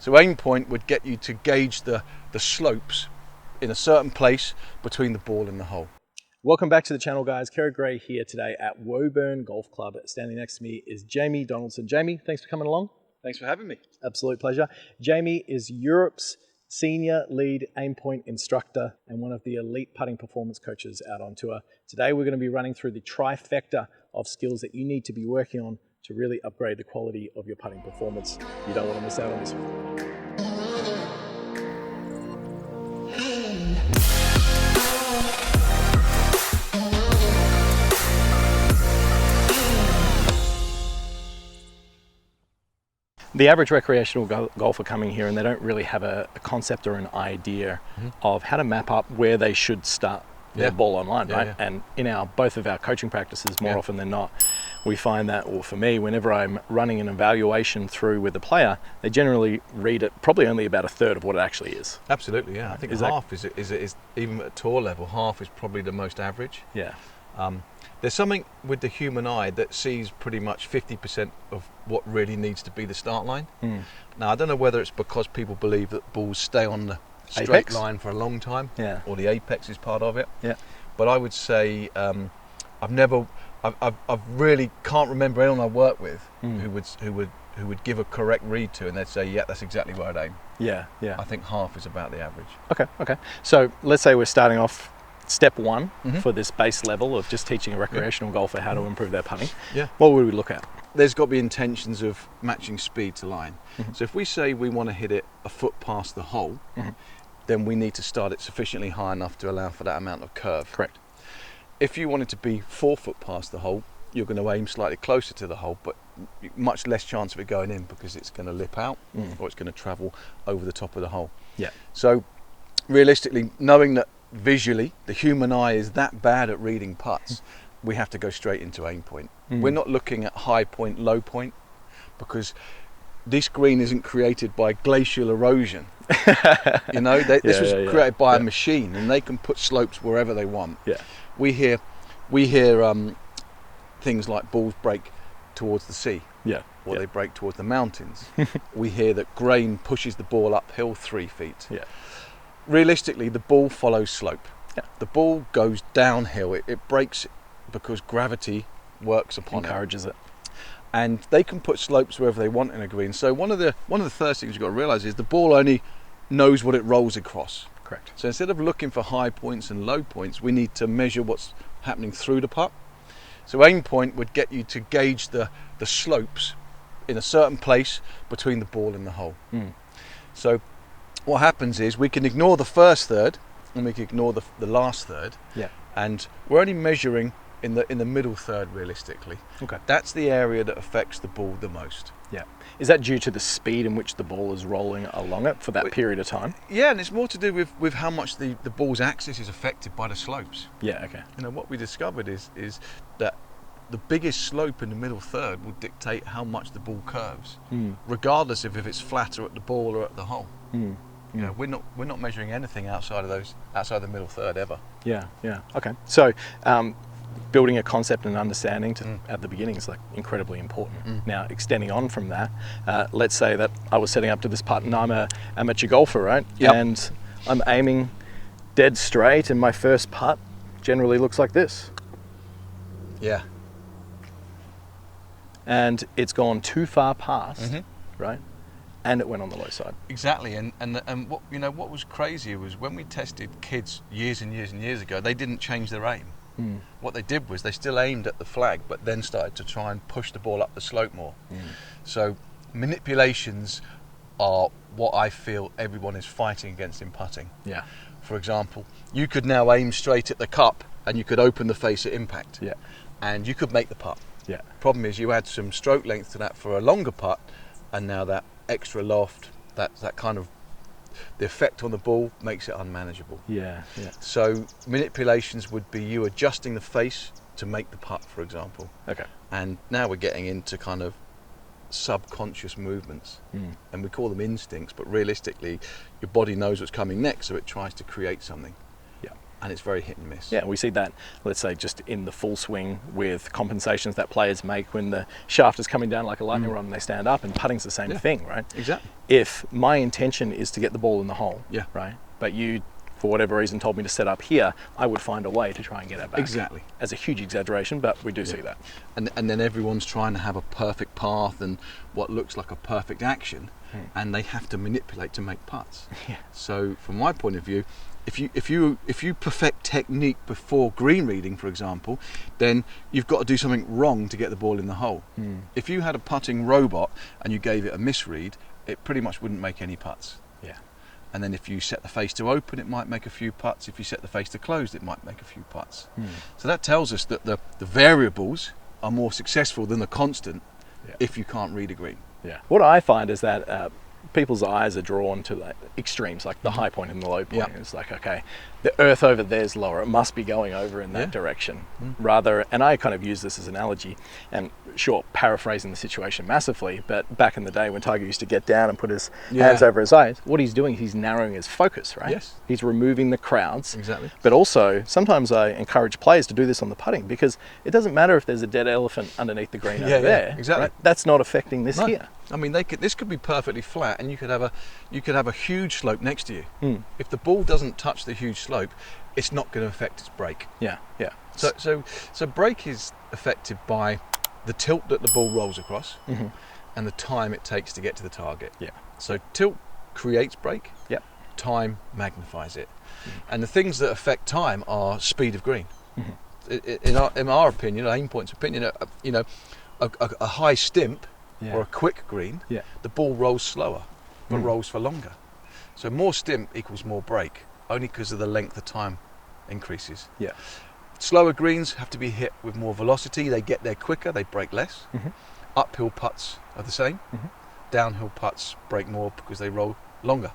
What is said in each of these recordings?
So Aimpoint would get you to gauge the slopes in a certain place between the ball and the hole. Welcome back to the channel, guys. Kerrod here today at Woburn Golf Club. Standing next to me is Jamie Donaldson. Jamie, thanks for coming along. Thanks for having me. Absolute pleasure. Jamie is Europe's senior lead Aimpoint instructor and one of the elite putting performance coaches out on tour. Today, we're going to be running through the trifecta of skills that you need to be working on to really upgrade the quality of your putting performance. You don't want to miss out on this one. The average recreational golfer coming here and they don't really have a concept or an idea of how to map up where they should start their ball online, right? And in both of our coaching practices, more often than not, we find that, or for me, whenever I'm running an evaluation through with a player, they generally read it probably only about a third of what it actually is. Absolutely, yeah. I think half is even at tour level, half is probably the most average. Yeah. There's something with the human eye that sees pretty much 50% of what really needs to be the start line. Now, I don't know whether it's because people believe that balls stay on the straight line for a long time, or the apex is part of it. But I would say I've really can't remember anyone I work with who would give a correct read to, and they'd say, yeah, that's exactly where I'd aim. Yeah. I think half is about the average. Okay. So let's say we're starting off step one for this base level of just teaching a recreational golfer how to improve their putting. What would we look at? There's got to be intentions of matching speed to line. So if we say we want to hit it a foot past the hole, then we need to start it sufficiently high enough to allow for that amount of curve. Correct. If you want it to be 4 foot past the hole, you're going to aim slightly closer to the hole, but much less chance of it going in because it's going to lip out or it's going to travel over the top of the hole. So realistically, knowing that visually the human eye is that bad at reading putts, we have to go straight into Aimpoint. We're not looking at high point, low point, because this green isn't created by glacial erosion. You know, this was created by a machine, and they can put slopes wherever they want. We hear things like balls break towards the sea, or they break towards the mountains. We hear that grain pushes the ball uphill 3 feet. Realistically, the ball follows slope. The ball goes downhill. It breaks because gravity works upon encourages it. And they can put slopes wherever they want in a green. So one of the first things you've got to realise is the ball only knows what it rolls across. Correct. So instead of looking for high points and low points, we need to measure what's happening through the putt. So Aimpoint would get you to gauge the slopes in a certain place between the ball and the hole. So what happens is we can ignore the first third and we can ignore the last third. And we're only measuring in the middle third realistically. That's the area that affects the ball the most. Is that due to the speed in which the ball is rolling along it for that period of time? And it's more to do with how much the ball's axis is affected by the slopes. You know, what we discovered is that the biggest slope in the middle third will dictate how much the ball curves, regardless of if it's flatter at the ball or at the hole. You know, we're not measuring anything outside the middle third ever. Okay. So building a concept and understanding at the beginning is like incredibly important. Now, extending on from that, let's say that I was setting up to this putt and I'm a amateur golfer, right? And I'm aiming dead straight, and my first putt generally looks like this. And it's gone too far past, right? And it went on the low side. Exactly, and what was crazy was when we tested kids years and years and years ago, they didn't change their aim. What they did was they still aimed at the flag, but then started to try and push the ball up the slope more. So manipulations are what I feel everyone is fighting against in putting. For example, you could now aim straight at the cup and you could open the face at impact. And you could make the putt. Problem is you add some stroke length to that for a longer putt, and now that extra loft, that kind of the effect on the ball makes it unmanageable. So manipulations would be you adjusting the face to make the putt, for example. And now we're getting into kind of subconscious movements, and we call them instincts, but realistically your body knows what's coming next, so it tries to create something. and it's very hit and miss. Yeah, we see that, let's say, just in the full swing with compensations that players make when the shaft is coming down like a lightning rod and they stand up, and putting's the same thing, right? Exactly. If my intention is to get the ball in the hole, right, but you, for whatever reason, told me to set up here, I would find a way to try and get it back. Exactly. As a huge exaggeration, but we do see that. And then everyone's trying to have a perfect path and what looks like a perfect action, and they have to manipulate to make putts. Yeah. So from my point of view, if you perfect technique before green reading, for example, then you've got to do something wrong to get the ball in the hole. If you had a putting robot and you gave it a misread, it pretty much wouldn't make any putts. Yeah. And then if you set the face to open, it might make a few putts. If you set the face to closed, it might make a few putts. So that tells us that the variables are more successful than the constant if you can't read a green. Yeah. What I find is that people's eyes are drawn to like extremes, like the high point and the low point. It's like, okay, the earth over there's lower, it must be going over in that direction. Rather, and I kind of use this as an analogy, and sure, paraphrasing the situation massively, but back in the day when Tiger used to get down and put his hands over his eyes, what he's doing, he's narrowing his focus, right? Yes. He's removing the crowds. Exactly. But also, sometimes I encourage players to do this on the putting, because it doesn't matter if there's a dead elephant underneath the green over there. Exactly. Right? That's not affecting this here. I mean, this could be perfectly flat, and you could have a huge slope next to you. If the ball doesn't touch the huge slope, it's not going to affect its break. Yeah, yeah. So break is affected by the tilt that the ball rolls across, and the time it takes to get to the target. Yeah. So tilt creates break. Yeah. Time magnifies it, and the things that affect time are speed of green. In our opinion, Aimpoint's opinion, a high stimp or a quick green, the ball rolls slower, but rolls for longer. So more stimp equals more break, only because of the length of time increases. Yeah. Slower greens have to be hit with more velocity. They get there quicker, they break less. Uphill putts are the same. Downhill putts break more because they roll longer,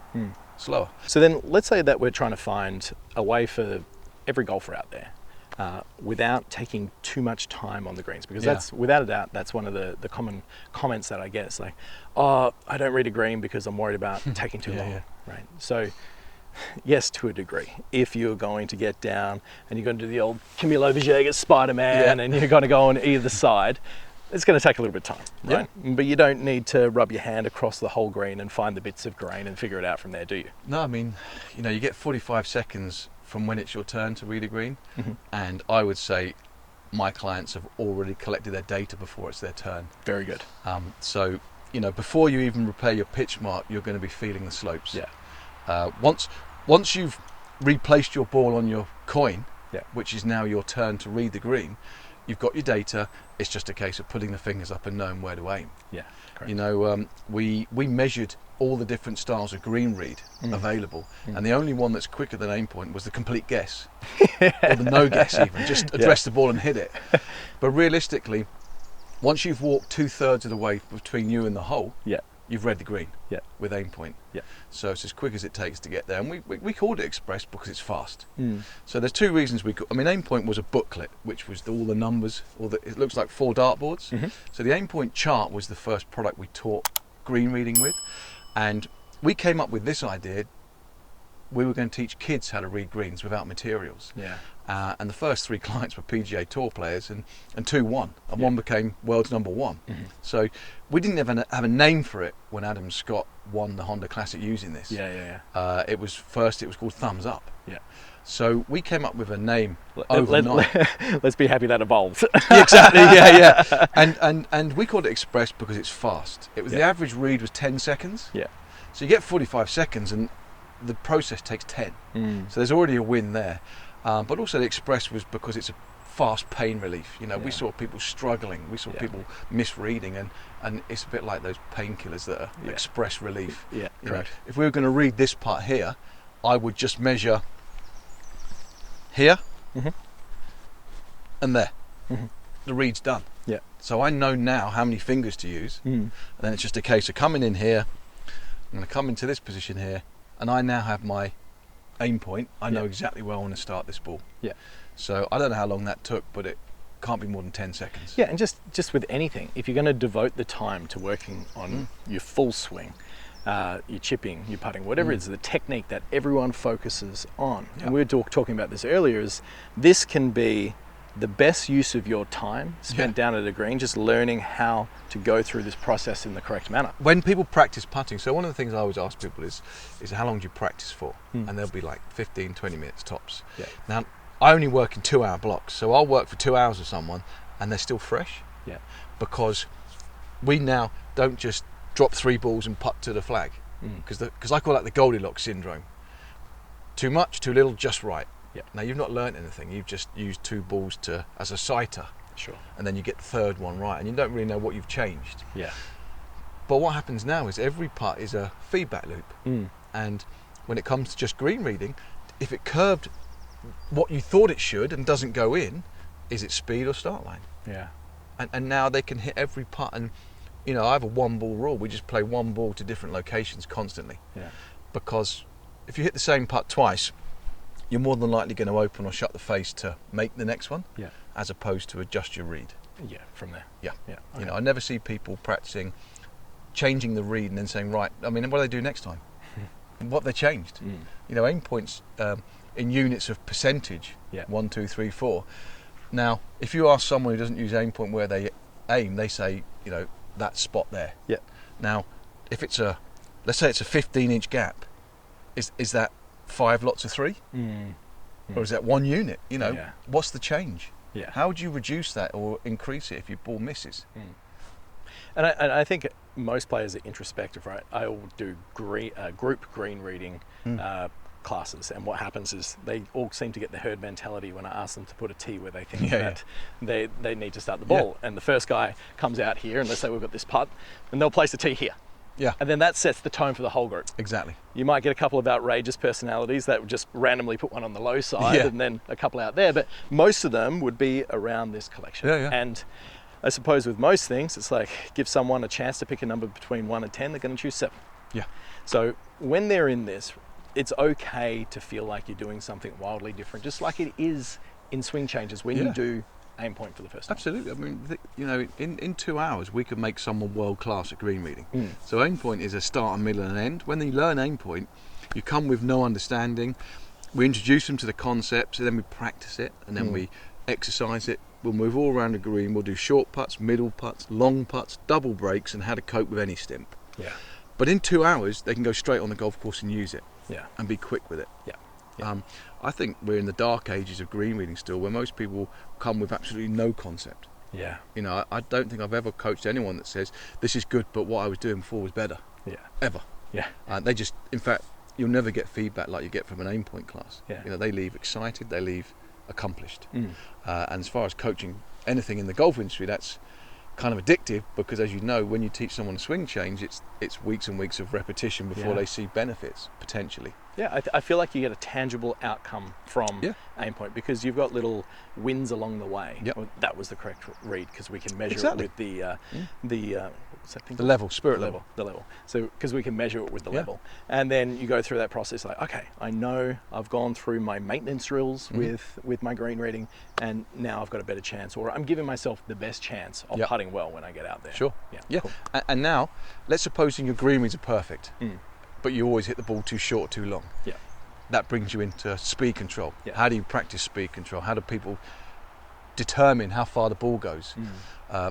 slower. So then let's say that we're trying to find a way for every golfer out there without taking too much time on the greens, because that's, without a doubt, that's one of the common comments that I get. It's like, oh, I don't read a green because I'm worried about taking too long. Right. So yes, to a degree, if you're going to get down and you're going to do the old Camilo Villegas Spider-Man and you're going to go on either side, it's going to take a little bit of time, right? But you don't need to rub your hand across the whole green and find the bits of grain and figure it out from there, do you? No, I mean, you get 45 seconds from when it's your turn to read a green, and I would say my clients have already collected their data before it's their turn. Very good. So, before you even repair your pitch mark, you're going to be feeling the slopes. Yeah. Once you've replaced your ball on your coin, which is now your turn to read the green, you've got your data. It's just a case of putting the fingers up and knowing where to aim. Yeah, correct. We measured all the different styles of green read available, and the only one that's quicker than Aimpoint was the complete guess, or the no guess even, just address the ball and hit it. But realistically, once you've walked 2/3 of the way between you and the hole, you've read the green with Aimpoint. So it's as quick as it takes to get there, and we called it Express because it's fast. So there's two reasons Aimpoint was a booklet which was all the numbers, it looks like 4 dartboards. So the Aimpoint chart was the first product we taught green reading with, and we came up with this idea. We were going to teach kids how to read greens without materials. And the first 3 clients were PGA Tour players, and 2 won, and 1 became world's #1. So we didn't even have a name for it when Adam Scott won the Honda Classic using this. It was called Thumbs Up. So we came up with a name overnight. Let's be happy that evolved. Exactly. And we called it Express because it's fast. It was the average read was 10 seconds. So you get 45 seconds, and the process takes 10. So there's already a win there. But also the Express was because it's a fast pain relief. We saw people struggling, we saw people misreading, and it's a bit like those painkillers that are express relief. If we were going to read this part here, I would just measure here and there. The read's done. So I know now how many fingers to use, and then it's just a case of coming in here. I'm going to come into this position here, and I now have my aim point. I know exactly where I want to start this ball. So I don't know how long that took, but it can't be more than 10 seconds. And just with anything, if you're going to devote the time to working on your full swing, your chipping, your putting, whatever it is, the technique that everyone focuses on. Yeah. And we were talking about this earlier, is this can be the best use of your time spent down at a green, just learning how to go through this process in the correct manner. When people practice putting, so one of the things I always ask people is how long do you practice for? And they'll be like 15, 20 minutes tops. Yeah. Now, I only work in 2-hour blocks, so I'll work for 2 hours with someone and they're still fresh. Yeah. Because we now don't just drop 3 balls and putt to the flag, because I call that the Goldilocks syndrome. Too much, too little, just right. Yeah. Now you've not learnt anything. You've just used 2 balls as a sighter. Sure. And then you get the 3rd one right, and you don't really know what you've changed. Yeah. But what happens now is every putt is a feedback loop. And when it comes to just green reading, if it curved what you thought it should and doesn't go in, is it speed or start line? Yeah. And now they can hit every putt. And you know, I have a 1-ball rule. We just play 1 ball to different locations constantly. Yeah. Because if you hit the same putt twice, you're more than likely going to open or shut the face to make the next one, as opposed to adjust your read. Yeah, from there. Yeah. Okay. You know, I never see people practicing changing the read and then saying, right, I mean, what do they do next time? What they changed? You know, aim points in units of percentage, 1, 2, 3, 4. Now, if you ask someone who doesn't use aim point where they aim, they say, you know, that spot there. Yeah. Now, if it's let's say it's a 15-inch gap, is that 5 lots of 3? Or is that 1 unit? You know, what's the change? Yeah. How would you reduce that or increase it if your ball misses? And I think most players are introspective, right? I will do group green reading classes, and what happens is they all seem to get the herd mentality when I ask them to put a tee where they think that they need to start the ball. And the first guy comes out here, and let's say we've got this putt, and they'll place a tee here. Yeah. And then that sets the tone for the whole group. Exactly. You might get a couple of outrageous personalities that would just randomly put one on the low side and then a couple out there, but most of them would be around this collection. And I suppose with most things, it's like give someone a chance to pick a number between 1 and 10, they're going to choose 7. Yeah. So when they're in this, it's okay to feel like you're doing something wildly different, just like it is in swing changes when you do aim point for the first time. Absolutely. I mean, you know, in 2 hours, we could make someone world class at green reading. So aim point is a start, a middle, and an end. When they learn aim point, you come with no understanding. We introduce them to the concepts, and then we practice it, and then we exercise it. We'll move all around the green. We'll do short putts, middle putts, long putts, double breaks, and how to cope with any stimp. Yeah. But in 2 hours, they can go straight on the golf course and use it. Yeah. And be quick with it. Yeah. I think we're in the dark ages of green reading still, where most people come with absolutely no concept. Yeah. You know, I don't think I've ever coached anyone that says this is good, but what I was doing before was better. Yeah. Ever. Yeah. They just, in fact, you'll never get feedback like you get from an aim point class. Yeah. You know, they leave excited, they leave accomplished. And as far as coaching anything in the golf industry, that's kind of addictive, because as you know, when you teach someone a swing change, it's weeks and weeks of repetition before they see benefits potentially. Yeah, I feel like you get a tangible outcome from aim point, because you've got little wins along the way. Well, that was the correct read, because we can measure it with what's that thing? The level, spirit level. The level. So because we can measure it with the level, and then you go through that process like, okay, I know I've gone through my maintenance drills with my green reading, and now I've got a better chance, or I'm giving myself the best chance of putting well when I get out there. Sure. Yeah. Cool. And now, let's suppose your green reads are perfect, but you always hit the ball too short or too long. Yeah. That brings you into speed control. Yeah. How do you practice speed control? How do people determine how far the ball goes?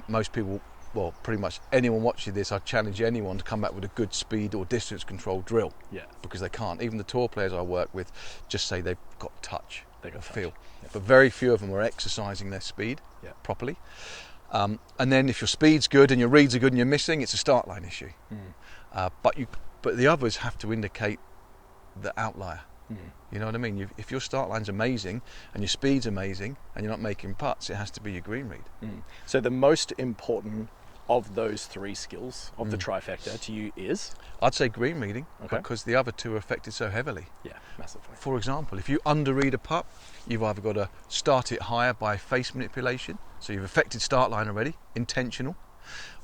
Most people, well, pretty much anyone watching this, I challenge anyone to come back with a good speed or distance control drill. Yeah. Because they can't. Even the tour players I work with just say they've got touch, they've got feel. Yeah. But very few of them are exercising their speed properly. And then if your speed's good and your reads are good and you're missing, it's a start line issue. But the others have to indicate the outlier. You know what I mean? If your start line's amazing and your speed's amazing and you're not making putts, it has to be your green read. So the most important of those 3 skills of the trifecta to you is? I'd say green reading, because the other 2 are affected so heavily. Yeah, massively. For example, if you underread a putt, you've either got to start it higher by face manipulation, so you've affected start line already, intentional,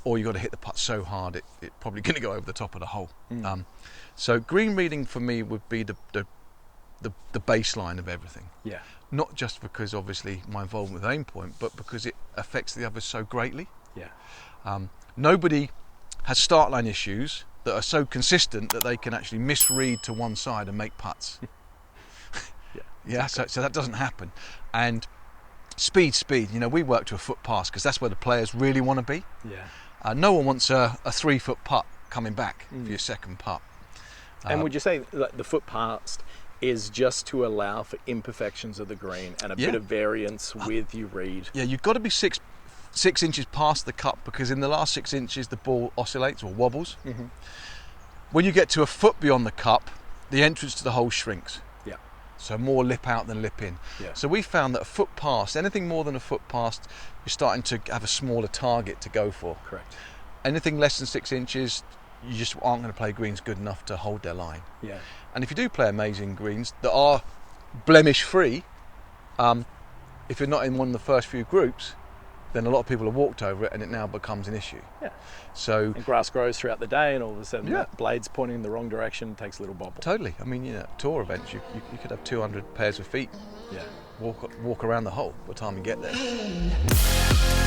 or you've got to hit the putt so hard it's probably going to go over the top of the hole. So green reading for me would be the baseline of everything. Yeah. Not just because obviously my involvement with aim point, but because it affects the others so greatly. Yeah. Nobody has start line issues that are so consistent that they can actually misread to one side and make putts. Yeah, so that doesn't happen. And speed. You know, we work to a foot past because that's where the players really want to be. Yeah. No one wants a 3-foot putt coming back for your second putt. And would you say that the foot past is just to allow for imperfections of the green and a bit of variance with your read? Yeah, you've got to be 6 inches past the cup, because in the last 6 inches the ball oscillates or wobbles. Mm-hmm. When you get to a foot beyond the cup, the entrance to the hole shrinks. Yeah. So more lip out than lip in. Yeah. So we found that a foot past, anything more than a foot past, you're starting to have a smaller target to go for. Correct. Anything less than 6 inches, you just aren't going to play greens good enough to hold their line. Yeah. And if you do play amazing greens that are blemish free, if you're not in one of the first few groups, then a lot of people have walked over it and it now becomes an issue. Yeah. So and grass grows throughout the day, and all of a sudden that blade's pointing in the wrong direction, takes a little bobble. Totally. I mean, you know, tour events, you could have 200 pairs of feet Yeah. walk around the hole by the time you get there.